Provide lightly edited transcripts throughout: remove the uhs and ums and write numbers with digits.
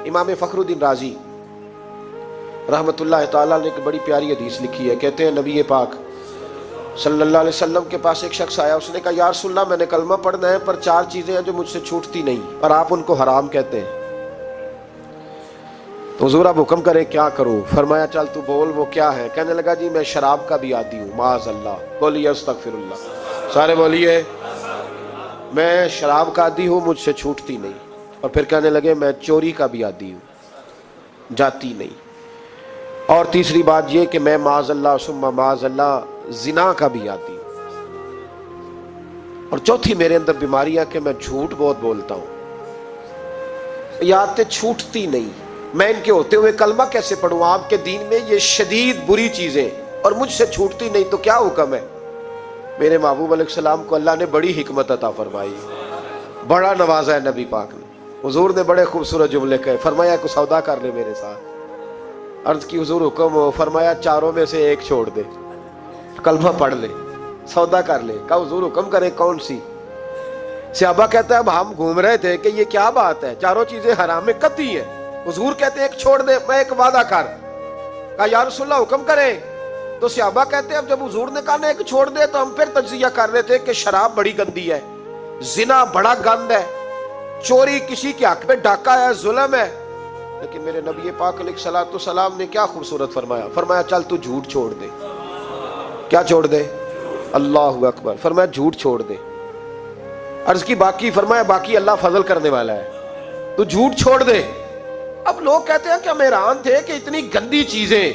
इमाम फखरुद्दीन राजी रहमतुल्लाह ताला ने एक बड़ी प्यारी हदीस लिखी है। कहते हैं नबी पाक सल्लल्लाहु अलैहि वसल्लम के पास एक शख्स आया, उसने कहा या रसूल अल्लाह मैंने कलमा पढ़ना है पर 4 चीजें हैं जो मुझसे छूटती नहीं और आप उनको हराम कहते हैं, तो हुजूर आप हुक्म करें क्या करूं? फरमाया चल तू बोल वो क्या है। कहने लगा जी मैं शराब का भी आदी हूँ। माज़अल्लाह, बोलिए अस्तगफिरुल्लाह, सारे बोलिए मैं शराब का आदी हूँ, मुझसे छूटती नहीं। और फिर कहने लगे मैं चोरी का भी आदी हूँ, जाती नहीं। और तीसरी बात ये कि मैं माज़अल्लाह सुम्मा माज़अल्लाह जिना का भी आदी हूँ। और चौथी मेरे अंदर बीमारी है कि मैं झूठ बहुत बोलता हूँ, ये आदतें छूटती नहीं। मैं इनके होते हुए कलमा कैसे पढ़ूं? आपके दीन में ये शदीद बुरी चीजें और मुझसे छूटती नहीं, तो क्या हुक्म है? मेरे महबूब अलैहिस्सलाम को अल्लाह ने बड़ी हिकमत अता फरमाई, बड़ा नवाजा है नबी पाक ने। हुजूर ने बड़े खूबसूरत जुमले कहे, फरमाया को सौदा कर ले मेरे साथ। अर्ज की हुजूर हुक्म हो, फरमाया चारों में से एक छोड़ दे, कलमा पढ़ ले, सौदा कर ले। कहा हुजूर हुक्म करे कौन सी? सहाबा कहता है अब हम घूम रहे थे कि ये क्या बात है, चारों चीजें हराम में कतई है। हुजूर कहते हैं एक छोड़ दे, मैं एक वादा कर। कहा या रसूलल्लाह हुक्म करे। तो सहाबा कहते हैं अब जब हुजूर ने कहा ना एक छोड़ दे, तो हम फिर तज्जिया कर रहे थे कि शराब बड़ी गंदी है, जिना बड़ा गंद है, चोरी किसी के हक में डाका है, जुल्म है। लेकिन मेरे नबी पाक अलैहिस्सलातु सलाम ने क्या खूबसूरत फरमाया, फरमाया चल तू झूठ छोड़ दे। क्या छोड़ दे? अल्लाहु अकबर। फरमाया झूठ छोड़ दे। अर्ज की बाकी, फरमाया बाकी अल्लाह फजल करने वाला है, तू झूठ छोड़ दे। अब लोग कहते हैं कि हम हैरान थे कि इतनी गंदी चीजें,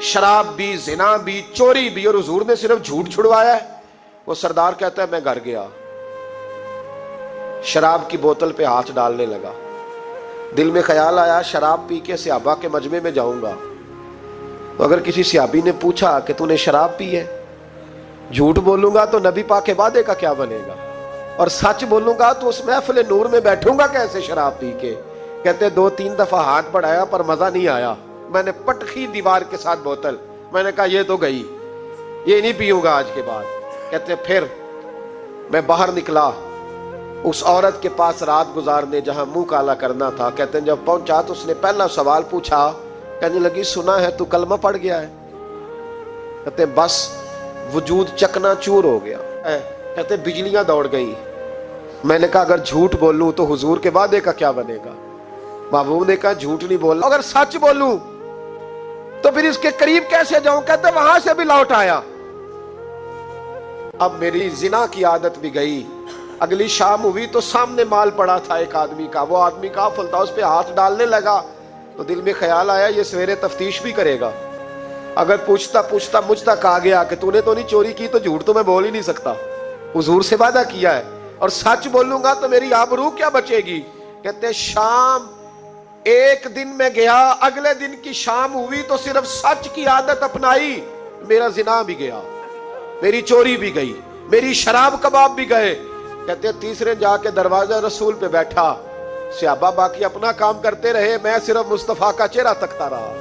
शराब भी, जिना भी, चोरी भी, और हुजूर ने सिर्फ झूठ छुड़वाया है। वो सरदार कहता है मैं घर गया, शराब की बोतल पे हाथ डालने लगा। दिल में ख्याल आया शराब पी के सहाबा के मजमे में जाऊंगा, तो अगर किसी सहाबी ने पूछा कि तूने शराब पी है, झूठ बोलूंगा तो नबी पाक के वादे का क्या बनेगा, और सच बोलूंगा तो उस महफिल नूर में बैठूंगा कैसे शराब पी के? कहते 2-3 दफा हाथ बढ़ाया पर मजा नहीं आया, मैंने पटखी दीवार के साथ बोतल, मैंने कहा ये तो गई, ये नहीं पीऊंगा आज के बाद। कहते फिर मैं बाहर निकला उस औरत के पास रात गुजारने जहां मुंह काला करना था। कहते हैं जब पहुंचा तो उसने पहला सवाल पूछा, कहने लगी सुना है तू कलमा पढ़ गया है? कहते बस वजूद चकनाचूर हो गया। कहते बिजलियां दौड़ गई। मैंने कहा अगर झूठ बोलूं तो हुजूर के वादे का क्या बनेगा? महबूब ने कहा झूठ नहीं बोलना, अगर सच बोलूं तो फिर इसके करीब कैसे जाऊं? कहते वहां से भी लौट आया। अब मेरी जिना की आदत भी गई। अगली शाम हुई तो सामने माल पड़ा था एक आदमी का, वो आदमी काफिल था, उस पे हाथ डालने लगा तो दिल में ख्याल आया ये सवेरे तफ्तीश भी करेगा। अगर पूछता पूछता मुझ तक आ गया कि तूने तो नहीं चोरी की, तो झूठ तो मैं बोल ही नहीं सकता, हुजूर से वादा किया है, और सच बोलूंगा तो मेरी आबरू क्या बचेगी। कहते शाम एक दिन में गया, अगले दिन की शाम हुई तो सिर्फ सच की आदत अपनाई, मेरा जिना भी गया, मेरी चोरी भी गई, मेरी शराब कबाब भी गए। कहते तीसरे जाके दरवाजा रसूल पे बैठा, सहाबा बाकी अपना काम करते रहे, मैं सिर्फ मुस्तफा का चेहरा तकता रहा,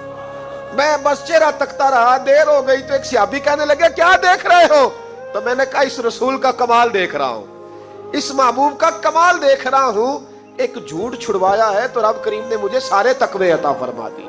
मैं बस चेहरा तकता रहा। देर हो गई तो एक सहाबी कहने लगे क्या देख रहे हो? तो मैंने कहा इस रसूल का कमाल देख रहा हूं, इस महबूब का कमाल देख रहा हूं। एक झूठ छुड़वाया है तो रब करीम ने मुझे सारे तकवे अता फरमा दी।